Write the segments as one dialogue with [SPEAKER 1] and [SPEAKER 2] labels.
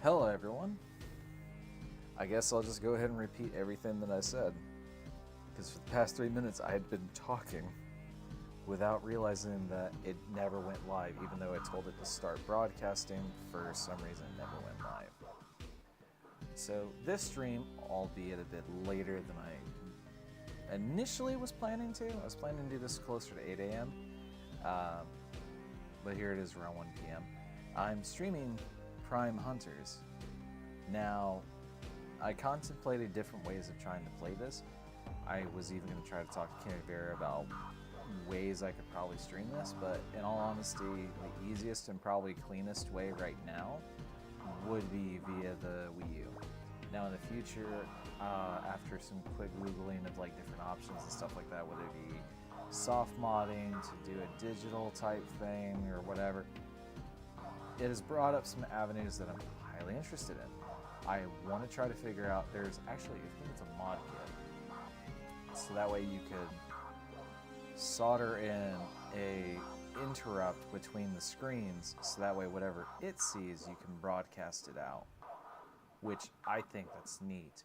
[SPEAKER 1] Hello, everyone. I guess I'll just go ahead and repeat everything that I said. Because for the past 3 minutes, I had been talking without realizing that it never went live, even though I told it to start broadcasting. For some reason, it never went live. So, this stream, albeit a bit later than I initially was planning to, I was planning to do this closer to 8 a.m. But here it is around 1 p.m. I'm streaming Prime Hunters. Now, I contemplated different ways of trying to play this. I was even going to try to talk to Kenny Vera about ways I could probably stream this, but in all honesty, the easiest and probably cleanest way right now would be via the Wii U. Now in the future, after some quick Googling of like different options and stuff like that, whether it be soft modding to do a digital type thing or whatever, it has brought up some avenues that I'm highly interested in. I want to try to figure out, there's actually, I think it's a mod kit. So that way you could solder in a interrupt between the screens, so that way whatever it sees, you can broadcast it out, which I think that's neat.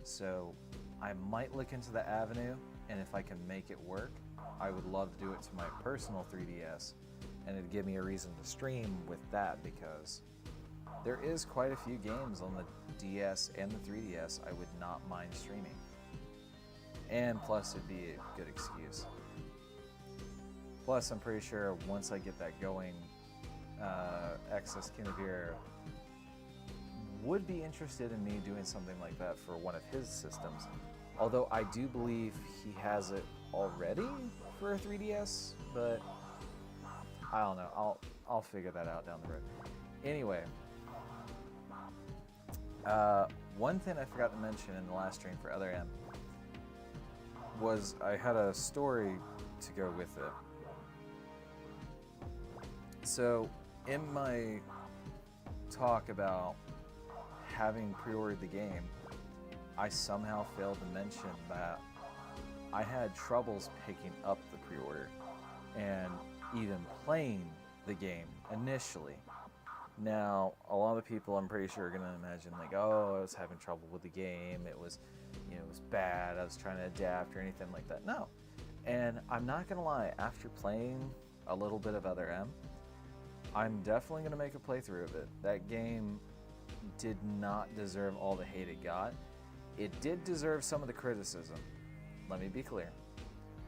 [SPEAKER 1] So I might look into the avenue, and if I can make it work, I would love to do it to my personal 3DS, and it'd give me a reason to stream with that, because there is quite a few games on the DS and the 3DS I would not mind streaming. And plus, it'd be a good excuse. Plus, I'm pretty sure once I get that going, Excess Kinevere would be interested in me doing something like that for one of his systems. Although I do believe he has it already for a 3DS, but I don't know. I'll figure that out down the road. Anyway, one thing I forgot to mention in the last stream for Other M was I had a story to go with it. So, in my talk about having pre-ordered the game, I somehow failed to mention that I had troubles picking up the pre-order and even playing the game initially. Now, a lot of people, I'm pretty sure, are gonna imagine like, oh, I was having trouble with the game. It was, it was bad. I was trying to adapt or anything like that. No, and I'm not gonna lie. After playing a little bit of Other M, I'm definitely gonna make a playthrough of it. That game did not deserve all the hate it got. It did deserve some of the criticism. Let me be clear.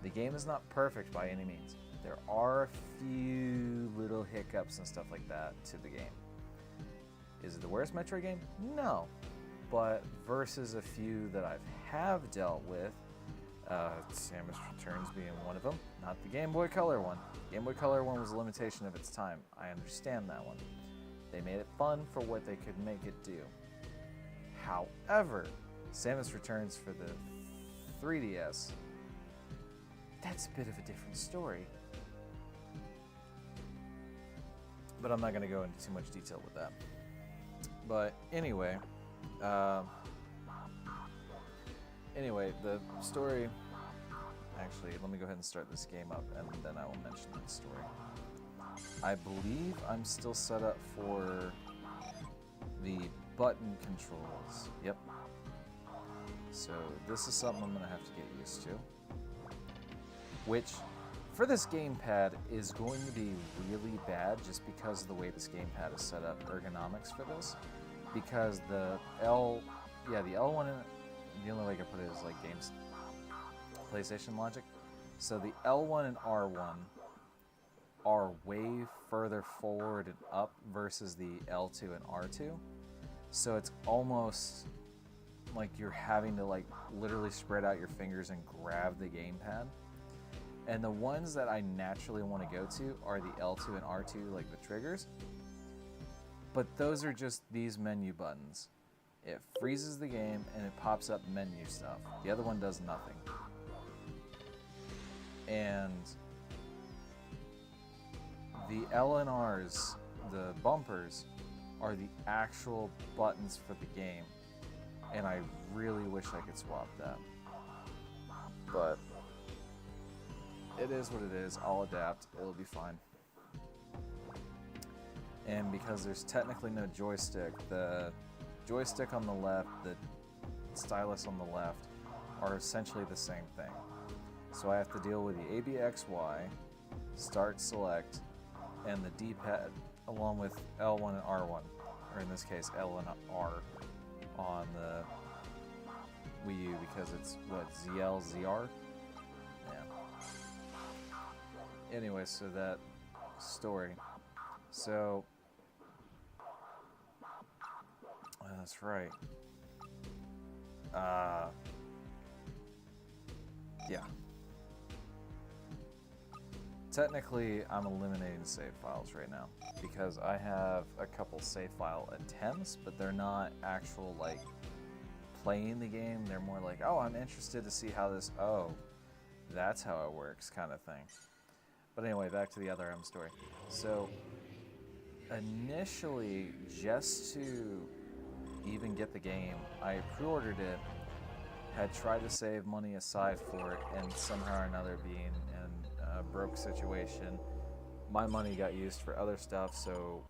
[SPEAKER 1] The game is not perfect by any means. There are a few little hiccups and stuff like that to the game. Is it the worst Metroid game? No. But versus a few that I have dealt with, Samus Returns being one of them, not the Game Boy Color one. Game Boy Color one was a limitation of its time. I understand that one. They made it fun for what they could make it do. However, Samus Returns for the 3DS, that's a bit of a different story. But I'm not going to go into too much detail with that. But anyway, the story, actually, let me go ahead and start this game up and then I will mention that story. I believe I'm still set up for the button controls. Yep. So this is something I'm going to have to get used to. Which, for this gamepad, is going to be really bad just because of the way this gamepad is set up, ergonomics for this. Because the L1, the only way I can put it is like games, PlayStation logic. So the L1 and R1 are way further forward and up versus the L2 and R2. So it's almost like you're having to like literally spread out your fingers and grab the gamepad. And the ones that I naturally want to go to are the L2 and R2, like the triggers. But those are just these menu buttons. It freezes the game and it pops up menu stuff. The other one does nothing. And the L and R's, the bumpers, are the actual buttons for the game. And I really wish I could swap that. But it is what it is. I'll adapt. It'll be fine. And because there's technically no joystick, the joystick on the left, the stylus on the left, are essentially the same thing. So I have to deal with the ABXY, start, select, and the D-pad, along with L1 and R1, or in this case L and R, on the Wii U, because it's, what, ZL, ZR? Yeah. Anyway, so that story. So, that's right. Yeah. Technically, I'm eliminating save files right now because I have a couple save file attempts, but they're not actual, like, playing the game. They're more like, oh, I'm interested to see how this, oh, that's how it works kind of thing. But anyway, back to the other M story. So, initially, just to even get the game, I pre-ordered it, had tried to save money aside for it, and somehow or another, being in a broke situation, my money got used for other stuff, so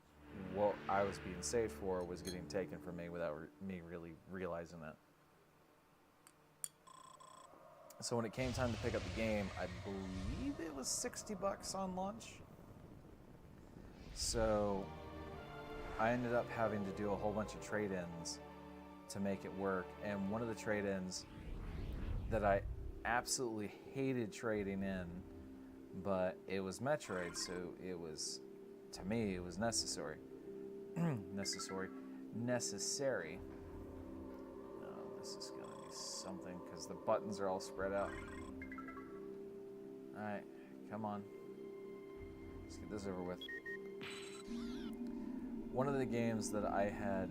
[SPEAKER 1] what I was being saved for was getting taken from me without me really realizing it. So when it came time to pick up the game, I believe it was $60 on launch. So I ended up having to do a whole bunch of trade-ins to make it work, and one of the trade-ins that I absolutely hated trading in, but it was Metroid, so it was, to me, it was necessary. necessary. Oh, this is gonna be something, because the buttons are all spread out. Alright, come on. Let's get this over with. One of the games that I had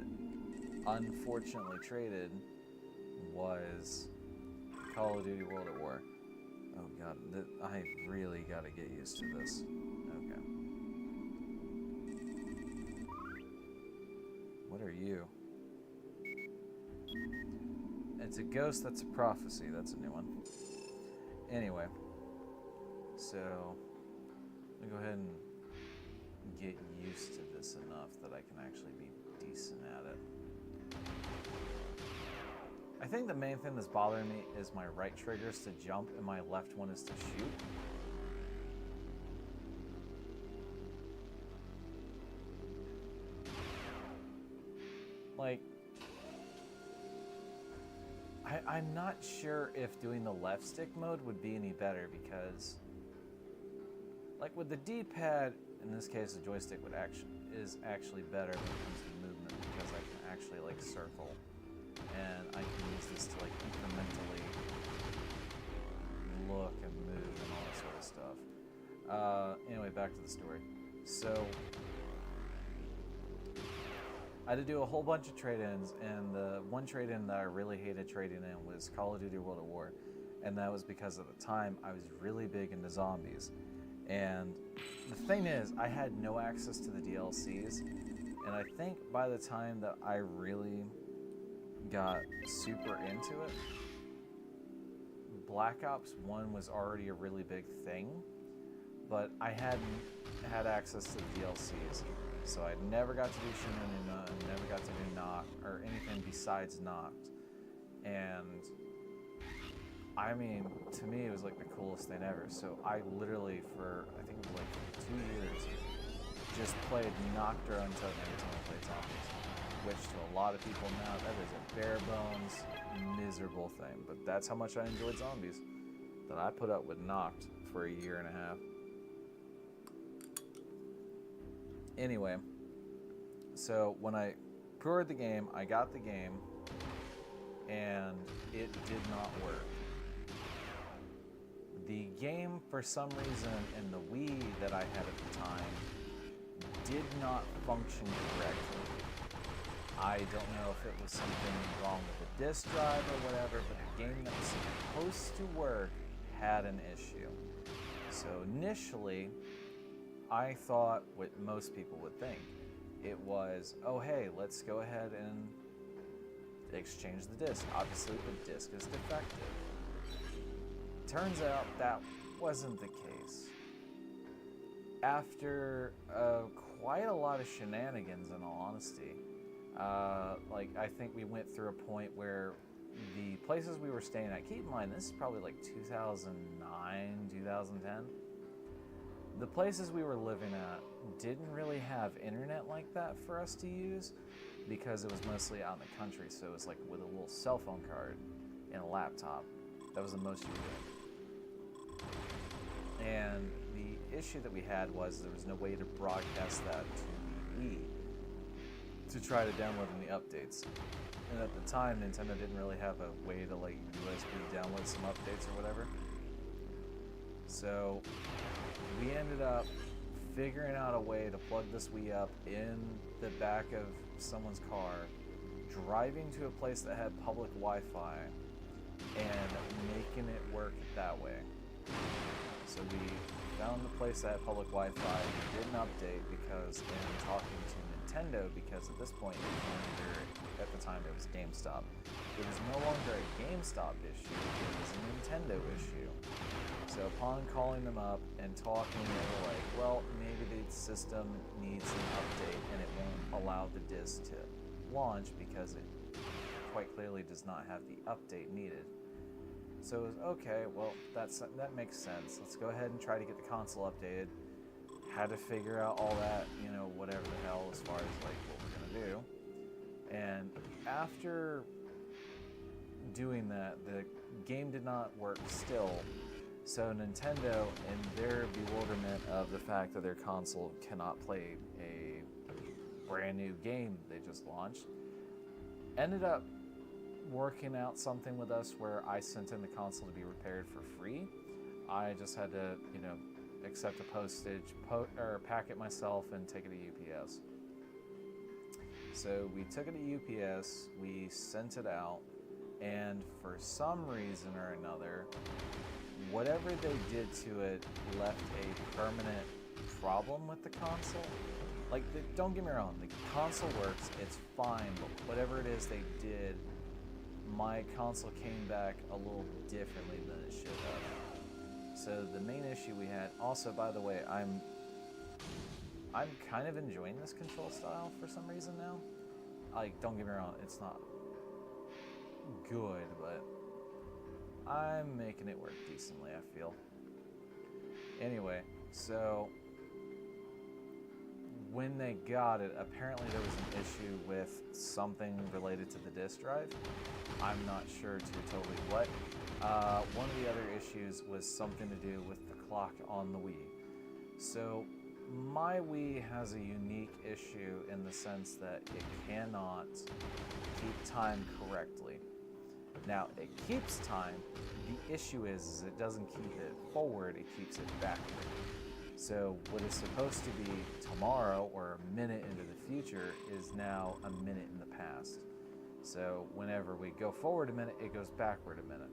[SPEAKER 1] unfortunately traded was Call of Duty World at War. Oh god, I really gotta get used to this. Okay. What are you? It's a ghost, that's a prophecy. That's a new one. Anyway. So, let me go ahead and get used to this enough that I can actually be decent at it. I think the main thing that's bothering me is my right trigger is to jump and my left one is to shoot. Like, I'm not sure if doing the left stick mode would be any better, because like with the D-pad, in this case the joystick is actually better when it comes to movement, because I can actually like circle. And I can use this to like incrementally look and move and all that sort of stuff. Anyway, back to the story. So, I had to do a whole bunch of trade-ins, and the one trade-in that I really hated trading in was Call of Duty World at War. And that was because at the time I was really big into zombies. And the thing is, I had no access to the DLCs, and I think by the time that I really got super into it, Black Ops 1 was already a really big thing, but I hadn't had access to the DLCs, so I never got to do Shinonuma, never got to do Noct, or anything besides Noct. And I mean, to me it was like the coolest thing ever, so I literally for, I think it was like 2 years, just played Noctra until every time I played zombies. Which to a lot of people now, that is a bare bones, miserable thing. But that's how much I enjoyed zombies, that I put up with Noct for a year and a half. Anyway, so when I pre-ordered the game, I got the game, and it did not work. The game, for some reason, in the Wii that I had at the time, did not function correctly. I don't know if it was something wrong with the disk drive or whatever, but the game that was supposed to work had an issue. So initially, I thought what most people would think. It was, oh hey, let's go ahead and exchange the disk. Obviously the disk is defective. Turns out that wasn't the case. After quite a lot of shenanigans, in all honesty. Like, I think we went through a point where the places we were staying at, keep in mind, this is probably like 2009, 2010. The places we were living at didn't really have internet like that for us to use because it was mostly out in the country, so it was like with a little cell phone card and a laptop. That was the most you could do. And the issue that we had was there was no way to broadcast that to the Wii to try to download any updates. And at the time, Nintendo didn't really have a way to like USB download some updates or whatever. So we ended up figuring out a way to plug this Wii up in the back of someone's car, driving to a place that had public Wi-Fi, and making it work that way. So we found the place that had public Wi-Fi. We didn't update because in talking to Nintendo, because at this point, at the time it was GameStop. It was no longer a GameStop issue, it was a Nintendo issue. So upon calling them up and talking, they were like, well, maybe the system needs an update and it won't allow the disc to launch because it quite clearly does not have the update needed. So it was, okay, well, that makes sense. Let's go ahead and try to get the console updated. Had to figure out all that, you know, whatever the hell as far as like what we're gonna do. And after doing that, the game did not work still. So Nintendo, in their bewilderment of the fact that their console cannot play a brand new game they just launched, ended up working out something with us where I sent in the console to be repaired for free. I just had to, you know, accept a postage, or pack it myself and take it to UPS. So we took it to UPS, we sent it out, and for some reason or another, whatever they did to it left a permanent problem with the console. Like, don't get me wrong, the console works, it's fine, but whatever it is they did, my console came back a little differently than it should have. So the main issue we had, also by the way, I'm kind of enjoying this control style for some reason now. Like, don't get me wrong, it's not good, but I'm making it work decently, I feel. Anyway, so when they got it, apparently there was an issue with something related to the disk drive. I'm not sure to totally what. One of the other issues was something to do with the clock on the Wii. So my Wii has a unique issue in the sense that it cannot keep time correctly. Now, it keeps time. The issue is it doesn't keep it forward, it keeps it backward. So what is supposed to be tomorrow or a minute into the future is now a minute in the past. So whenever we go forward a minute, it goes backward a minute.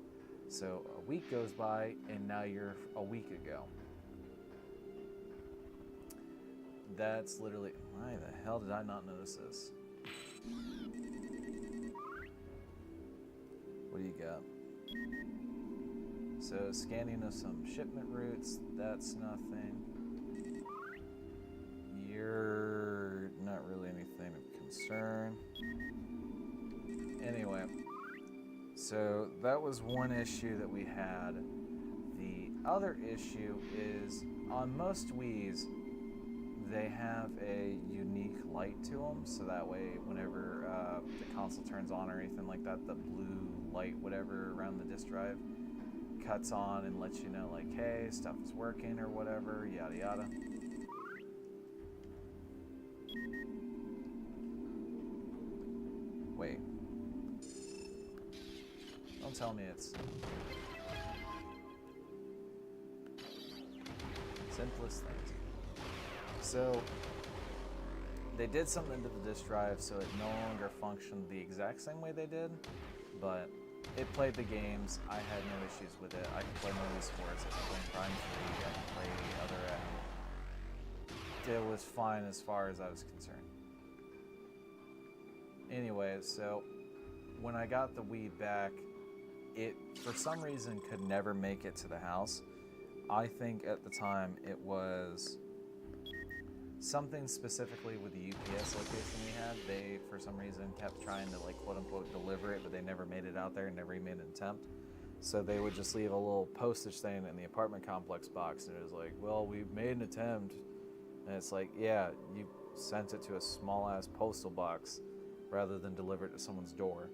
[SPEAKER 1] So a week goes by and now you're a week ago. That's literally, why the hell did I not notice this? What do you got? So scanning of some shipment routes, that's nothing. You're not really anything of concern. Anyway, so that was one issue that we had. The other issue is on most Wiis, they have a unique light to them, so that way whenever the console turns on or anything like that, the blue light, whatever, around the disk drive cuts on and lets you know, like, hey, stuff is working or whatever, yada yada. Wait. Don't tell me it's... simplest things. So, they did something to the disk drive so it no longer functioned the exact same way they did, but it played the games. I had no issues with it. I could play movie sports, I could play Prime 3, I could play the other end. It was fine as far as I was concerned. Anyway, so when I got the Wii back, it for some reason could never make it to the house. I think at the time it was something specifically with the UPS location we had, they, for some reason, kept trying to, like, quote-unquote deliver it, but they never made it out there and never even made an attempt. So they would just leave a little postage stamp in the apartment complex box, and it was like, well, we made an attempt. And it's like, yeah, you sent it to a small-ass postal box rather than deliver it to someone's door.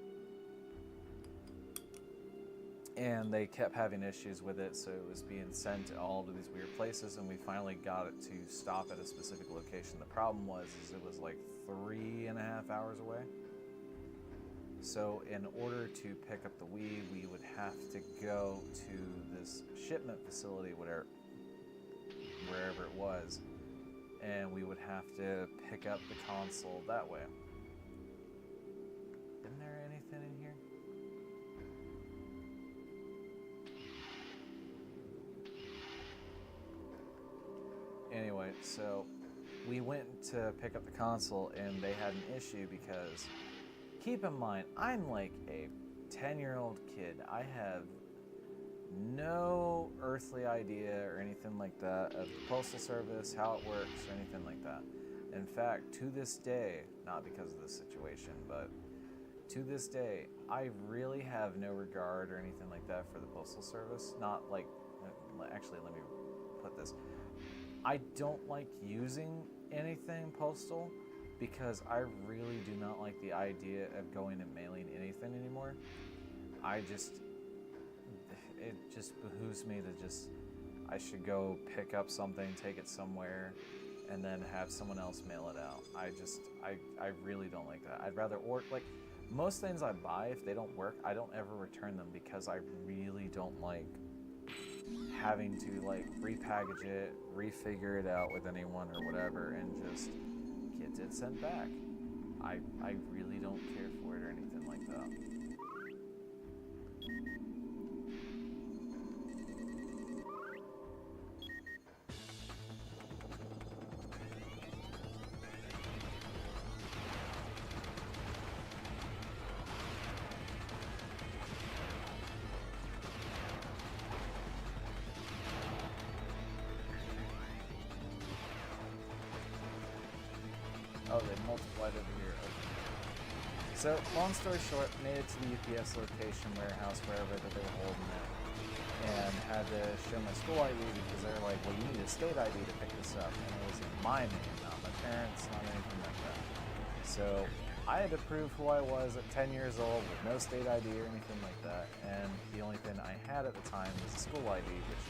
[SPEAKER 1] And they kept having issues with it, so it was being sent to all of these weird places, and we finally got it to stop at a specific location. The problem was it was like 3.5 hours away. So in order to pick up the Wii, we would have to go to this shipment facility, wherever it was, and we would have to pick up the console that way. Isn't there anything in here? Anyway, so we went to pick up the console, and they had an issue because, keep in mind, I'm like a 10-year-old kid. I have no earthly idea or anything like that of the Postal Service, how it works, or anything like that. In fact, to this day, not because of this situation, but to this day, I really have no regard or anything like that for the Postal Service. Not like, actually, let me put this. I don't like using anything postal because I really do not like the idea of going and mailing anything anymore. It just behooves me to I should go pick up something, take it somewhere, and then have someone else mail it out. I really don't like that. I'd rather order, like, most things I buy, if they don't work, I don't ever return them because I really don't like having to, like, repackage it, refigure it out with anyone or whatever, and just get it sent back. I really don't care for it or anything like that. Oh, they multiplied over here. Okay. So, long story short, made it to the UPS location, warehouse, wherever that they were holding it, and had to show my school ID because they were like, well, you need a state ID to pick this up. And it was in my name, not my parents, not anything like that. So, I had to prove who I was at 10 years old with no state ID or anything like that. And the only thing I had at the time was a school ID, which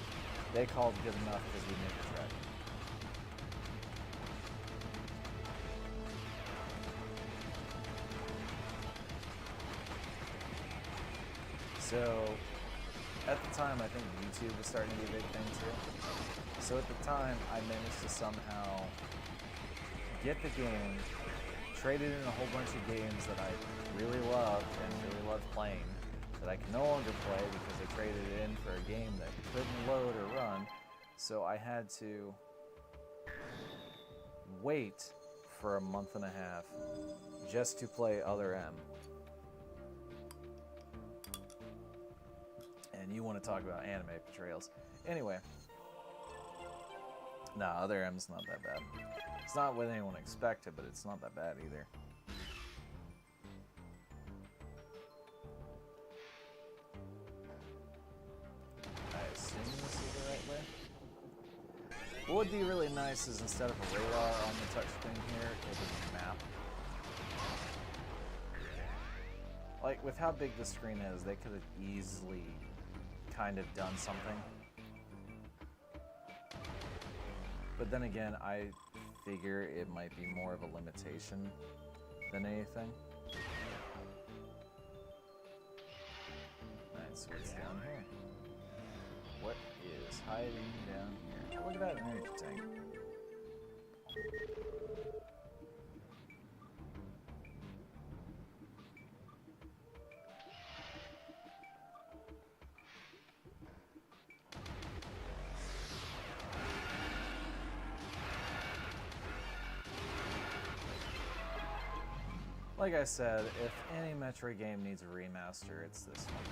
[SPEAKER 1] they called good enough because we made the trek. So, at the time, I think YouTube was starting to be a big thing too. So at the time, I managed to somehow get the game, traded in a whole bunch of games that I really loved and really loved playing, that I can no longer play because I traded it in for a game that couldn't load or run. So I had to wait for a month and a half just to play Other M. And you want to talk about anime portrayals. Anyway. Nah, Other M's not that bad. It's not what anyone expected, but it's not that bad either. I assume this is the right way. What would be really nice is instead of a radar on the touchscreen here, it would be a map. Like, with how big the screen is, they could have easily kind of done something. But then again, I figure it might be more of a limitation than anything. Alright, so what's down here? What is hiding down here? Oh, look at that energy tank. Like I said, if any Metroid game needs a remaster, it's this one.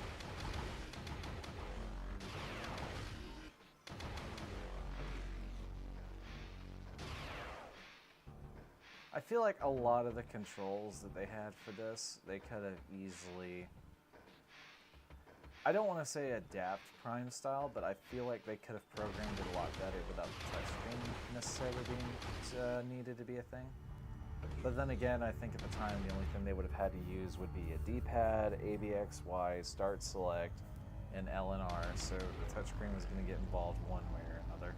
[SPEAKER 1] feel like a lot of the controls that they had for this, they could have easily... I don't want to say adapt Prime style, but I feel like they could have programmed it a lot better without the touchscreen necessarily being needed to be a thing. But then again, I think at the time the only thing they would have had to use would be a D-pad, ABXY, start, select, and L and R, so the touchscreen was going to get involved one way or another.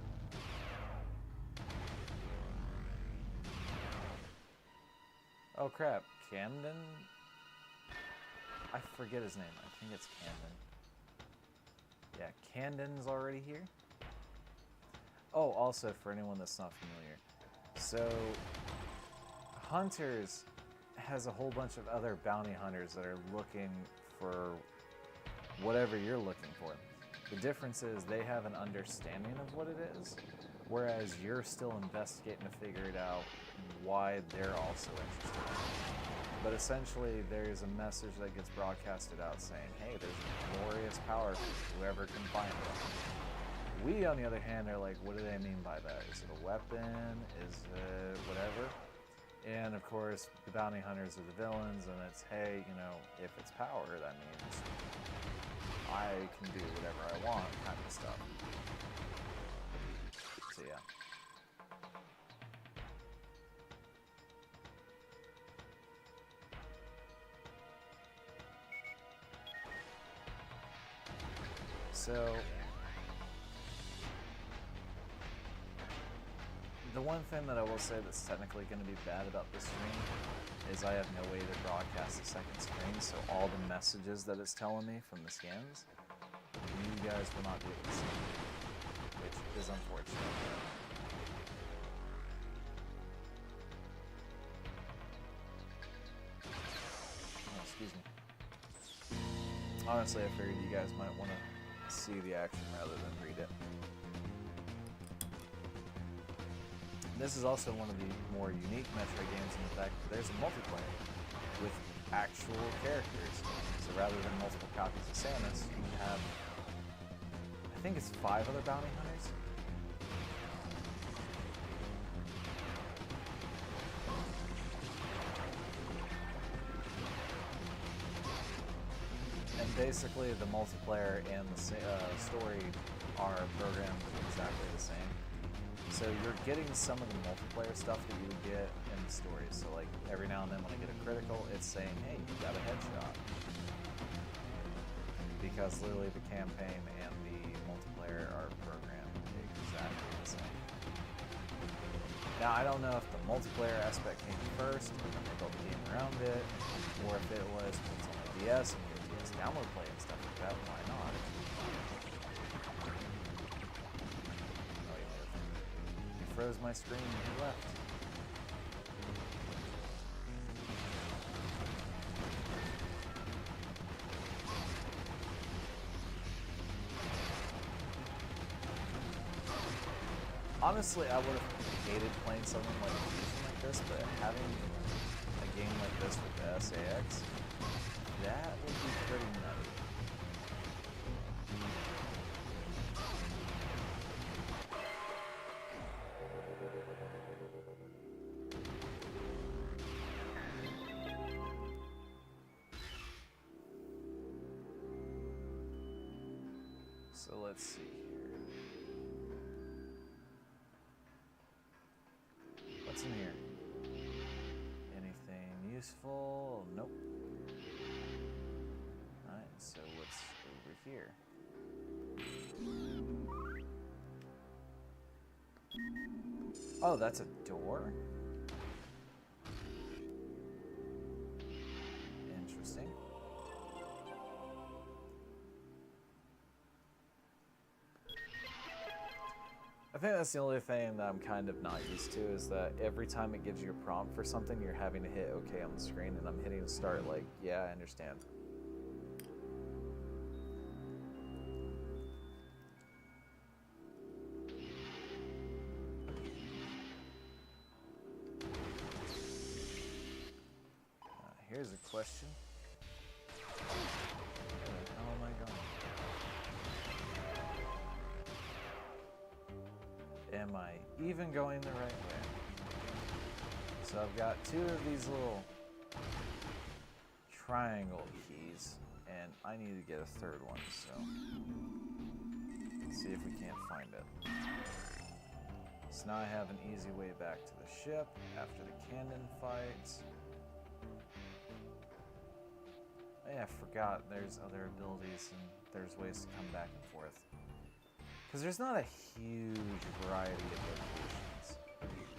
[SPEAKER 1] Oh crap, Camden? I forget his name, I think it's Camden. Yeah, Camden's already here. Oh, also for anyone that's not familiar, so Hunters has a whole bunch of other bounty hunters that are looking for whatever you're looking for. The difference is they have an understanding of what it is, whereas you're still investigating to figure it out why they're also interested in it. But essentially, there's a message that gets broadcasted out saying, hey, there's a glorious power for whoever can find it. We, on the other hand, are like, what do they mean by that? Is it a weapon? Is it whatever? And of course, the bounty hunters are the villains, and it's, hey, you know, if it's power, that means I can do whatever I want, kind of stuff. So yeah. So the one thing that I will say that's technically going to be bad about this stream is I have no way to broadcast a second screen, so all the messages that it's telling me from the scans, you guys will not be able to see, which is unfortunate. Oh, excuse me. Honestly, I figured you guys might want to see the action rather than read it. This is also one of the more unique Metroid games in the fact that there's a multiplayer with actual characters. So rather than multiple copies of Samus, you have, I think it's 5 other bounty hunters. And basically the multiplayer and the story are programmed exactly the same. So you're getting some of the multiplayer stuff that you would get in the stories. So like every now and then when I get a critical, it's saying, hey, you got a headshot. Because literally the campaign and the multiplayer are programmed exactly the same. Now I don't know if the multiplayer aspect came first and then they built the game around it, or if it was it's on the DS and the DS download play and stuff like that, why not? Froze my screen and he left. Honestly, I would have hated playing something like this, but having a game like this with the SAX, that would be pretty nutty. So let's see here. What's in here? Anything useful? Nope. Alright, so what's over here? Oh, that's a door? Interesting. I think that's the only thing that I'm kind of not used to is that every time it gives you a prompt for something, you're having to hit OK on the screen, and I'm hitting start like, yeah, I understand. Here's a question. Where the hell am I going? Am I even going the right way? So I've got two of these little triangle keys, and I need to get a third one, so let's see if we can't find it. So now I have an easy way back to the ship after the cannon fight. Yeah, I forgot there's other abilities and there's ways to come back and forth. Because there's not a huge variety of locations.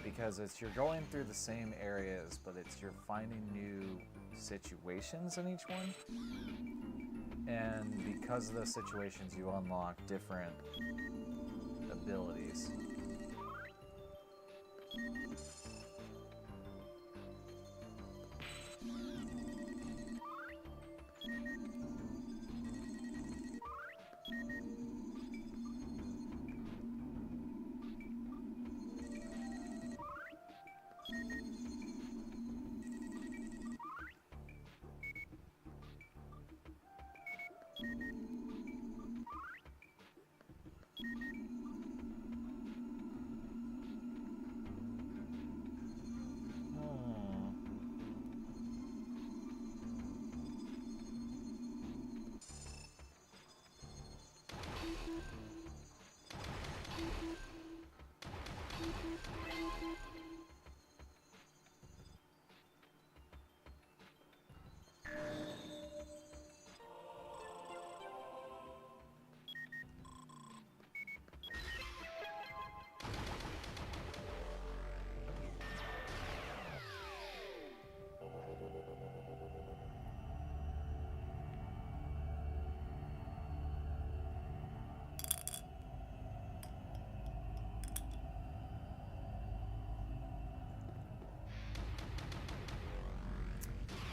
[SPEAKER 1] Because you're going through the same areas, but you're finding new situations in each one. And because of those situations, you unlock different abilities.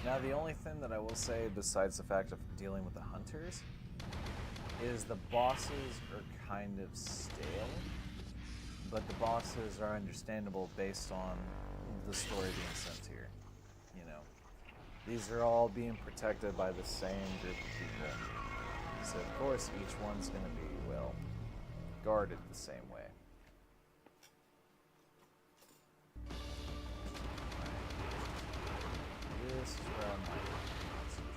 [SPEAKER 1] Now, the only thing that I will say, besides the fact of dealing with the hunters, is the bosses are kind of stale, but the bosses are understandable based on the story being sent here. You know, these are all being protected by the same group of people, so of course each one's going to be, well, guarded the same way. This is where I might concentrate.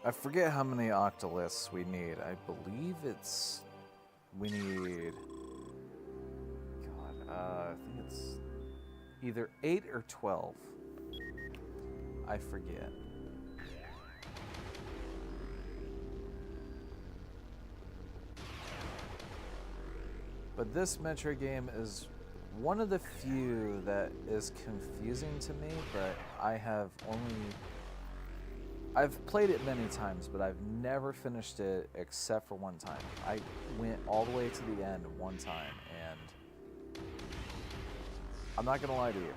[SPEAKER 1] I forget how many octoliths we need. I believe it's... We need... God, I think it's either 8 or 12. I forget. But this Metroid game is one of the few that is confusing to me, but I've played it many times, but I've never finished it except for one time. I went all the way to the end one time, and I'm not gonna lie to you.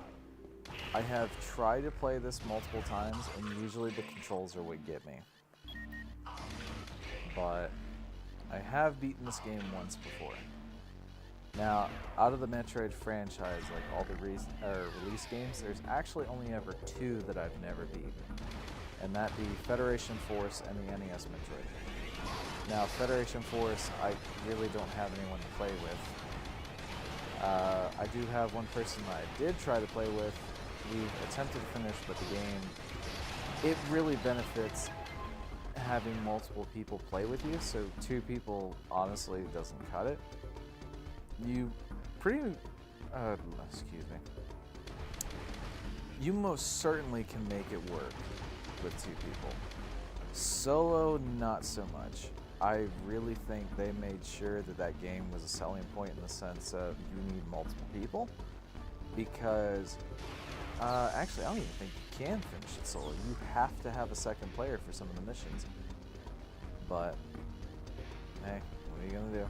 [SPEAKER 1] I have tried to play this multiple times, and usually the controls are what get me. But I have beaten this game once before. Now, out of the Metroid franchise, like all the release games, there's actually only ever 2 that I've never beaten. And that be Federation Force and the NES Metroid. Now, Federation Force, I really don't have anyone to play with. I do have one person that I did try to play with. We've attempted to finish, but the game, it really benefits having multiple people play with you, so 2 people honestly doesn't cut it. You excuse me. You most certainly can make it work with 2 people. Solo, not so much. I really think they made sure that that game was a selling point in the sense of you need multiple people, because actually I don't even think you can finish it solo. You have to have a second player for some of the missions. But hey, what are you gonna do?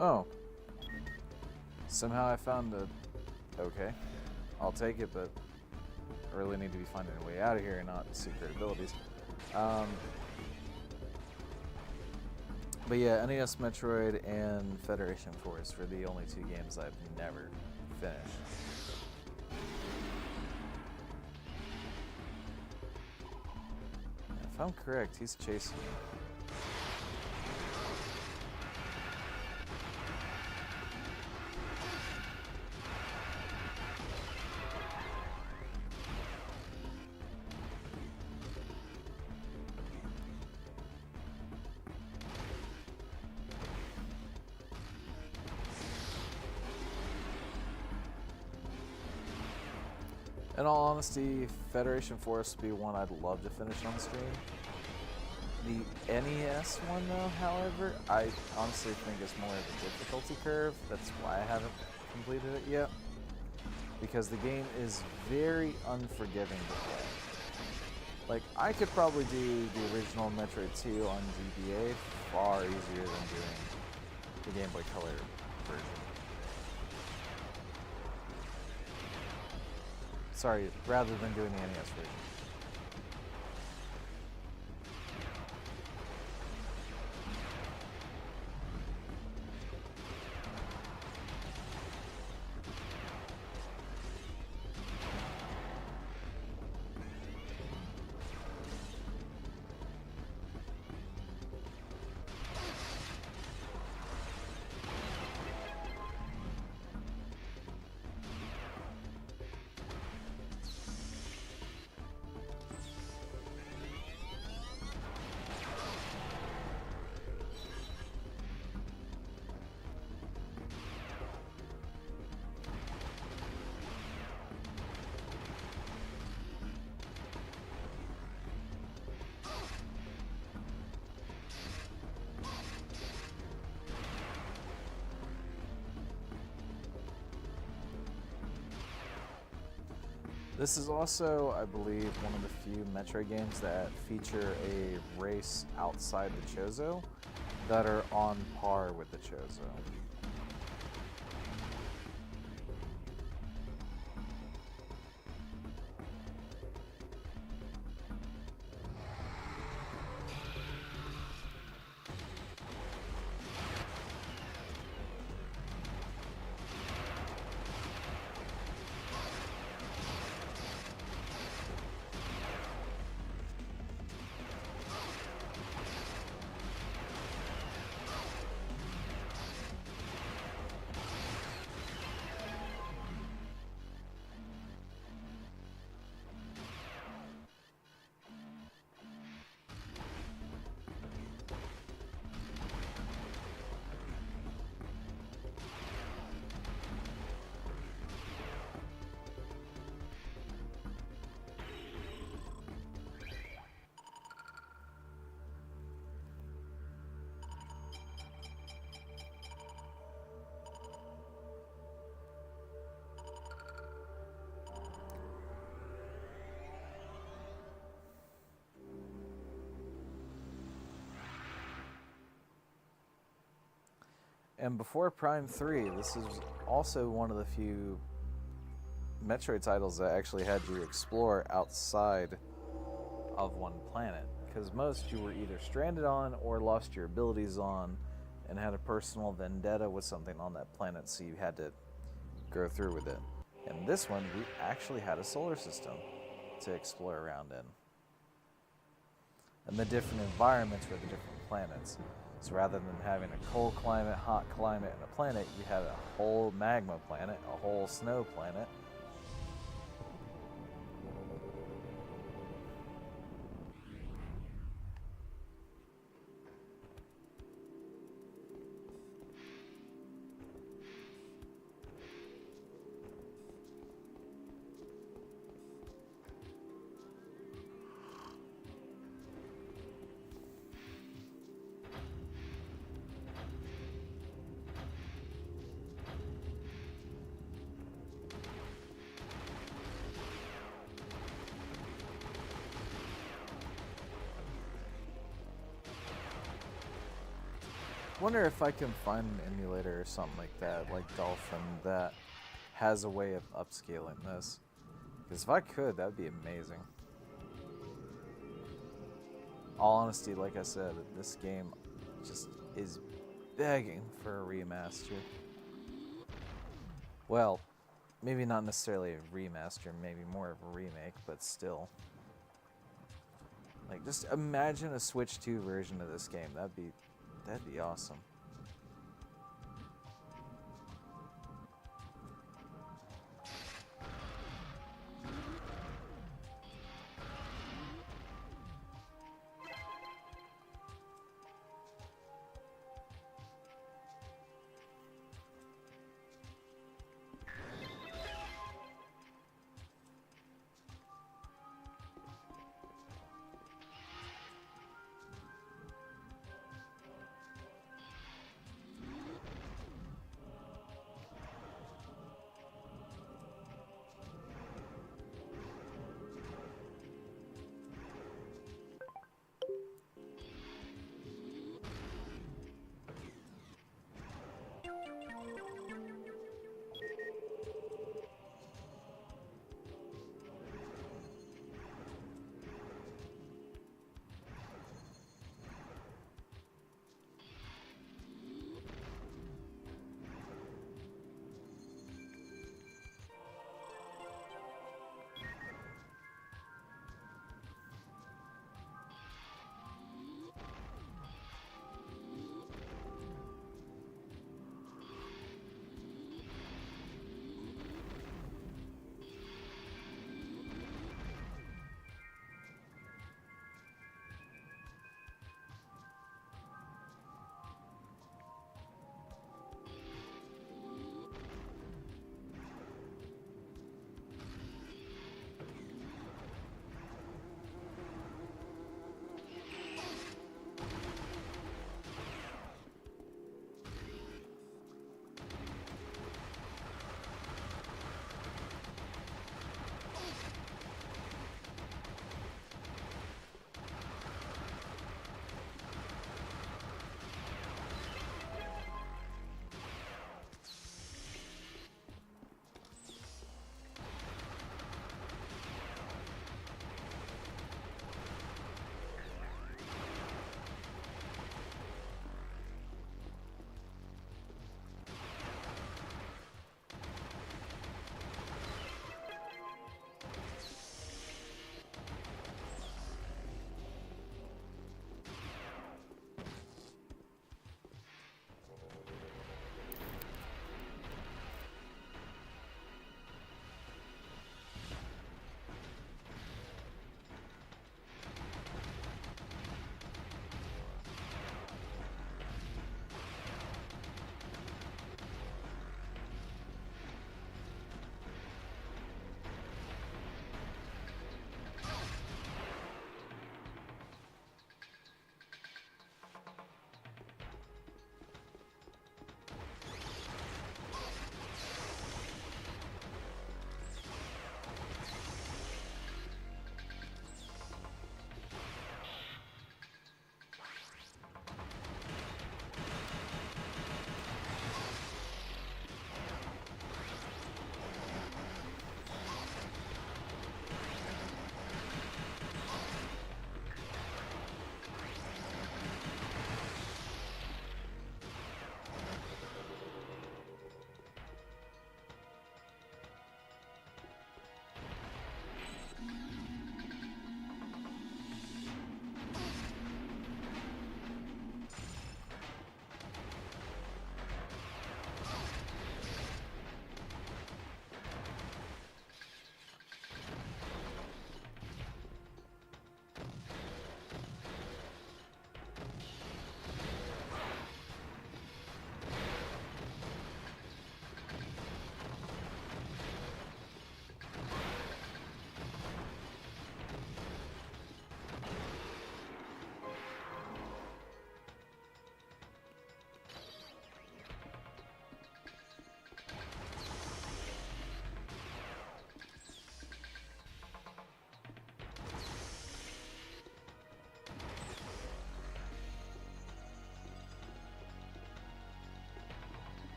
[SPEAKER 1] Oh. Somehow I found a... Okay. I'll take it, but I really need to be finding a way out of here and not secret abilities. But yeah, NES Metroid and Federation Force were the only 2 games I've never finished. If I'm correct, he's chasing me. In all honesty, Federation Force would be one I'd love to finish on stream. The NES one, though, however, I honestly think is more of a difficulty curve. That's why I haven't completed it yet. Because the game is very unforgiving to play. Like, I could probably do the original Metroid 2 on GBA far easier than doing the Game Boy Color version. Sorry, rather than doing the NES version. This is also, I believe, one of the few Metroid games that feature a race outside the Chozo that are on par with the Chozo. And before Prime 3, this is also one of the few Metroid titles that actually had you explore outside of one planet. Because most you were either stranded on or lost your abilities on and had a personal vendetta with something on that planet, so you had to go through with it. And this one, we actually had a solar system to explore around in. And the different environments were the different planets. So rather than having a cold climate, hot climate, and a planet, you had a whole magma planet, a whole snow planet. Wonder if I can find an emulator or something like that, like Dolphin, that has a way of upscaling this. Because if I could, that would be amazing. All honesty, like I said, this game just is begging for a remaster. Well, maybe not necessarily a remaster, maybe more of a remake, but still. Like, just imagine a Switch 2 version of this game. That'd be awesome.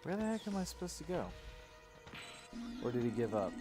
[SPEAKER 1] Where the heck am I supposed to go? Or did he give up?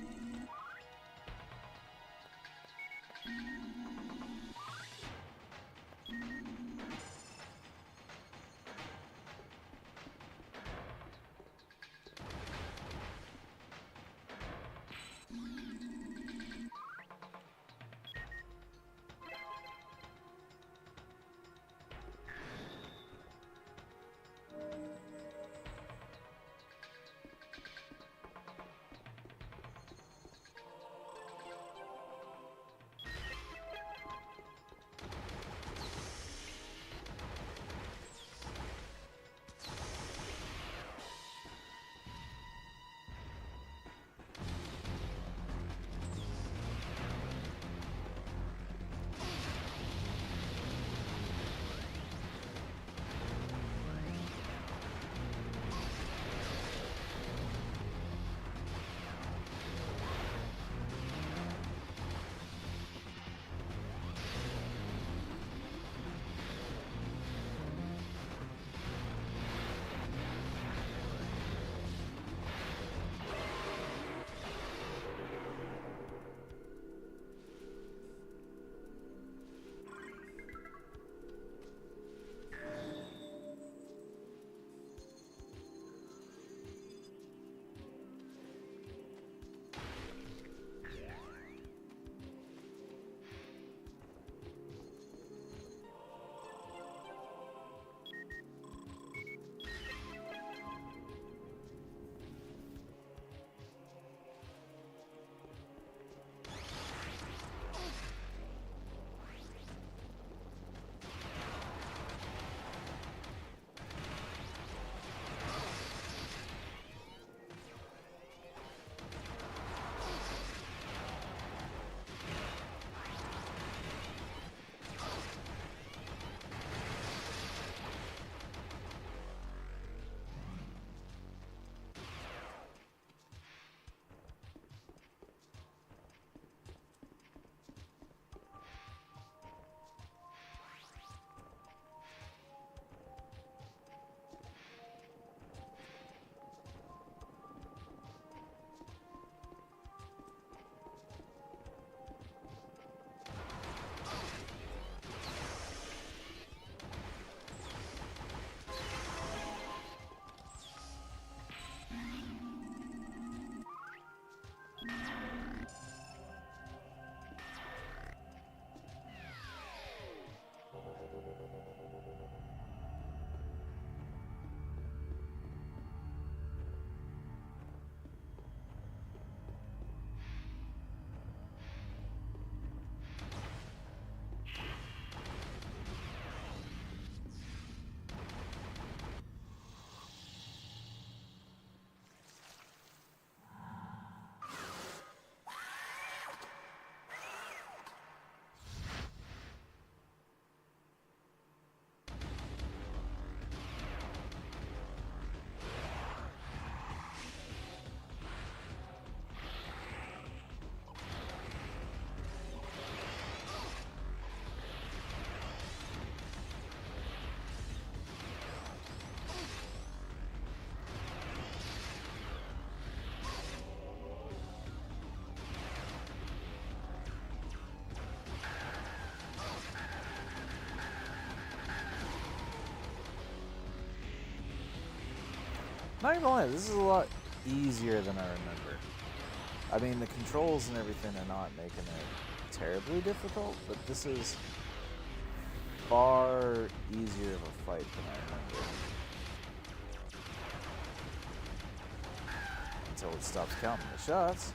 [SPEAKER 1] Not even gonna lie, this is a lot easier than I remember. I mean, the controls and everything are not making it terribly difficult, but this is far easier of a fight than I remember. Until it stops counting the shots.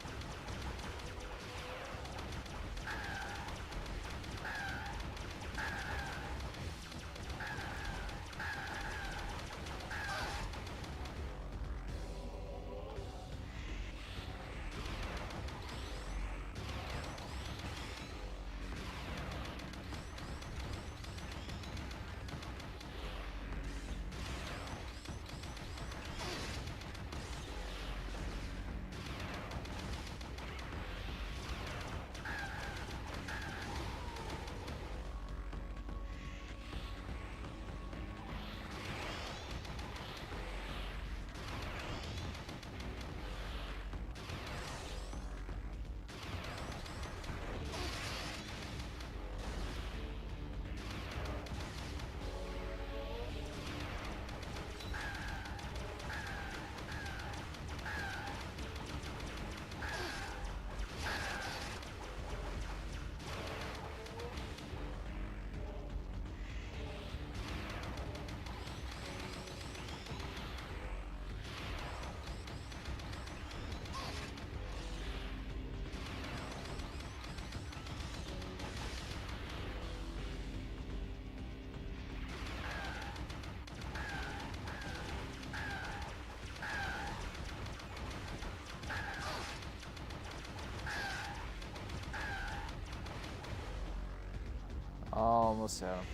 [SPEAKER 1] almost out.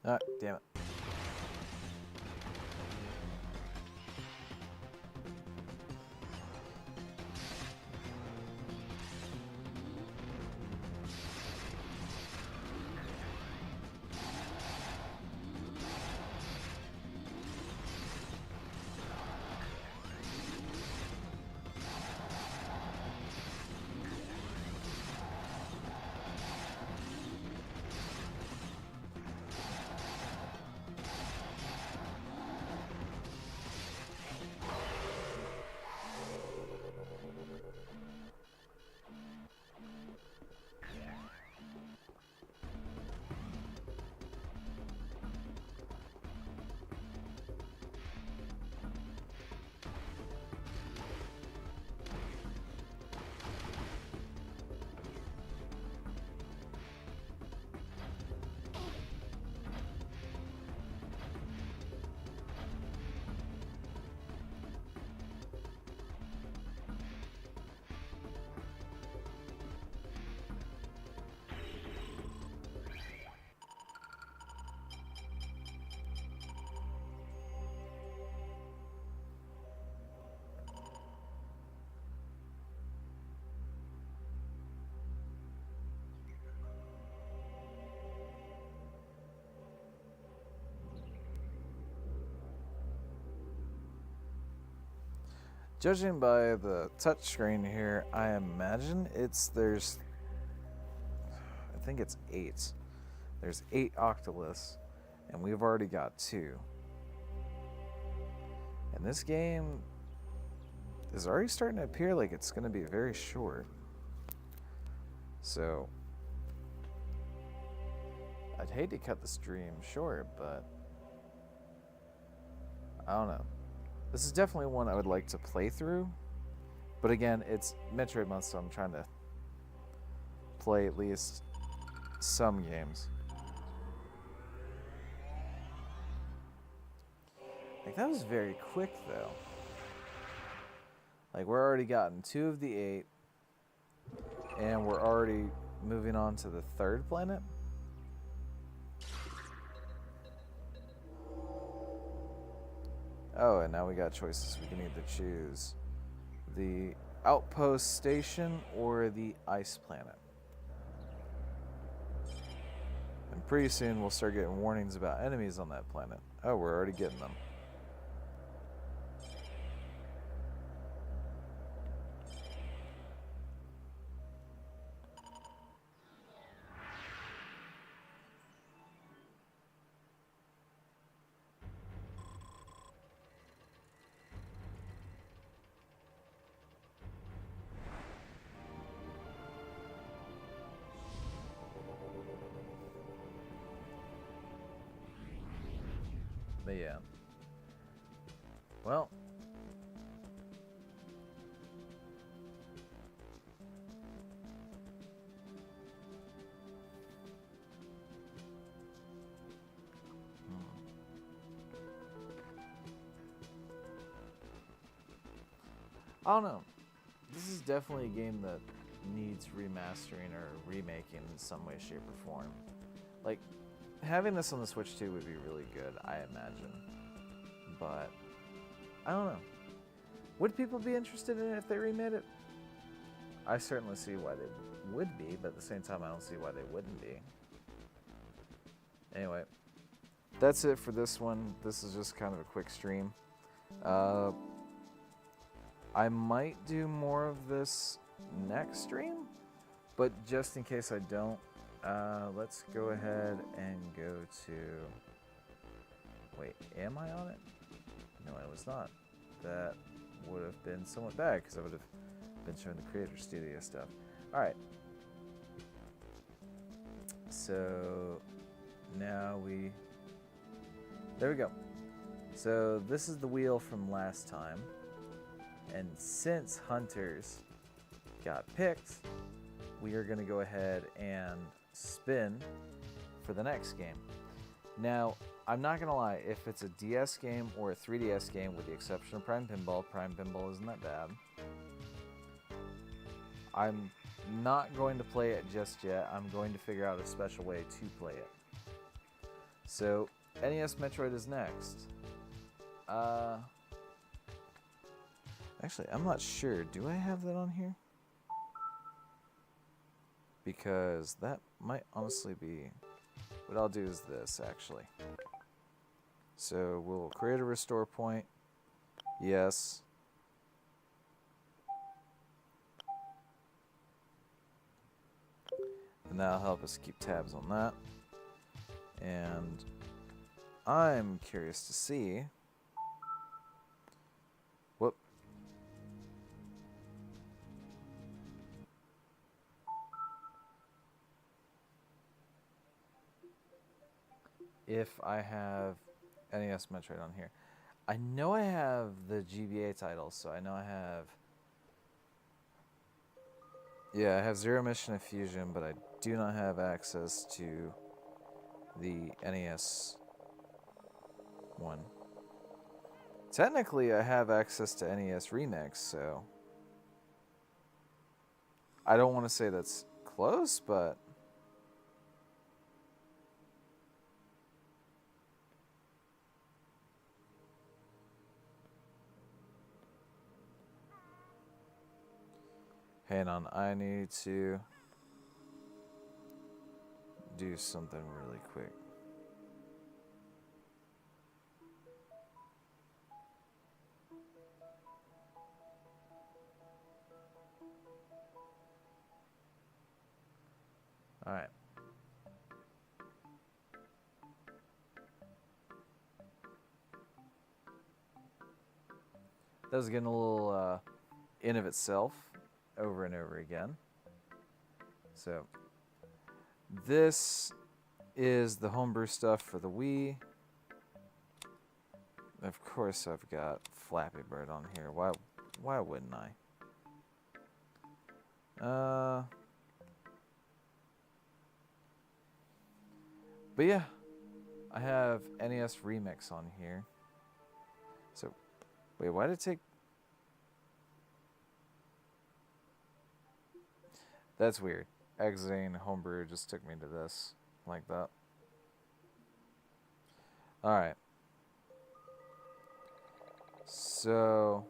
[SPEAKER 1] Ah, damn it. Judging by the touchscreen here, I imagine I think it's 8. There's 8 Octoliths, and we've already got 2. And this game is already starting to appear like it's going to be very short. So, I'd hate to cut the stream short, but I don't know. This is definitely one I would like to play through. But again, it's Metroid Month, so I'm trying to play at least some games. Like, that was very quick, though. Like, we're already gotten 2 of the 8. And we're already moving on to the 3rd planet. Oh, and now we got choices. We can either choose the outpost station or the ice planet. And pretty soon we'll start getting warnings about enemies on that planet. Oh, we're already getting them. But yeah. Well. I don't know. This is definitely a game that needs remastering or remaking in some way, shape, or form. Like, having this on the Switch 2 would be really good, I imagine. But, I don't know. Would people be interested in it if they remade it? I certainly see why they would be, but at the same time, I don't see why they wouldn't be. Anyway, that's it for this one. This is just kind of a quick stream. I might do more of this next stream, but just in case I don't, let's go ahead and go to... Wait, am I on it? No, I was not. That would have been somewhat bad, because I would have been showing the Creator Studio stuff. Alright. So, now we... There we go. So, this is the wheel from last time. And since Hunters got picked, we are going to go ahead and spin for the next game. Now, I'm not going to lie, if it's a DS game or a 3DS game, with the exception of Prime Pinball isn't that bad. I'm not going to play it just yet. I'm going to figure out a special way to play it. So, NES Metroid is next. Actually, I'm not sure. Do I have that on here? Because that might honestly be... What I'll do is this, actually. So we'll create a restore point. Yes. And that'll help us keep tabs on that. And I'm curious to see... Whoop. If I have NES Metroid on here. I know I have the GBA titles, so I know I have... Yeah, I have Zero Mission of Fusion, but I do not have access to the NES one. Technically, I have access to NES Remix, so... I don't want to say that's close, but... Hang on, I need to do something really quick. All right. That was getting a little in of itself over and over again. So this is the homebrew stuff for the Wii. Of course I've got Flappy Bird on here. Why wouldn't I? But yeah, I have NES Remix on here. So, wait, why did it take... That's weird. Exiting homebrew just took me to this, like that. Alright. So...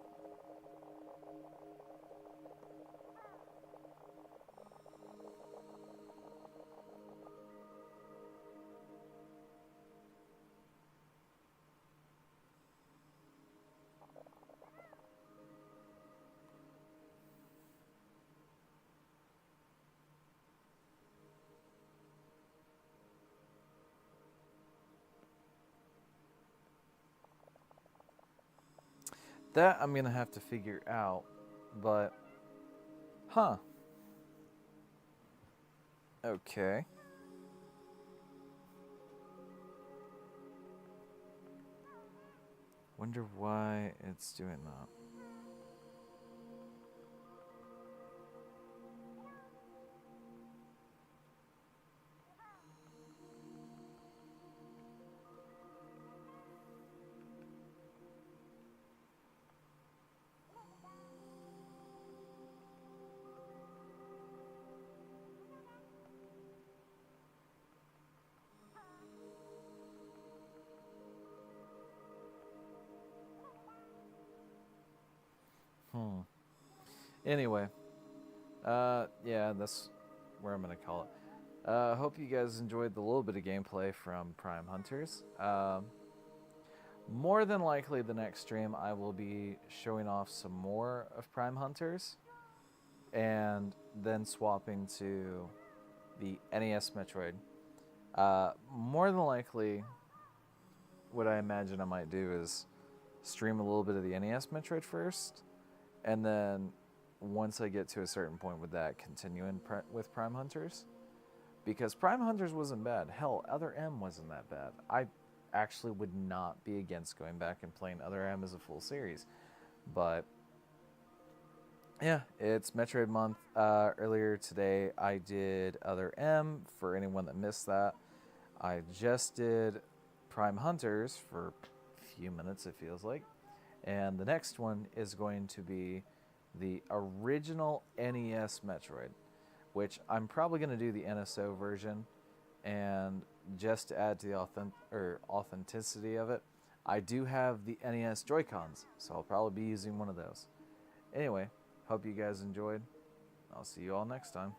[SPEAKER 1] that I'm gonna have to figure out, but... Huh. Okay. Wonder why it's doing that. Hmm. Anyway, yeah, that's where I'm gonna call it. Hope you guys enjoyed the little bit of gameplay from Prime Hunters. More than likely, the next stream I will be showing off some more of Prime Hunters, and then swapping to the NES Metroid. More than likely, what I imagine I might do is stream a little bit of the NES Metroid first, and then once I get to a certain point with that, continue with Prime Hunters. Because Prime Hunters wasn't bad. Hell, Other M wasn't that bad. I actually would not be against going back and playing Other M as a full series. But yeah, it's Metroid Month. Earlier today, I did Other M, for anyone that missed that. I just did Prime Hunters for a few minutes, it feels like. And the next one is going to be the original NES Metroid, which I'm probably going to do the NSO version. And just to add to the authenticity of it, I do have the NES Joy-Cons, so I'll probably be using one of those. Anyway, hope you guys enjoyed. I'll see you all next time.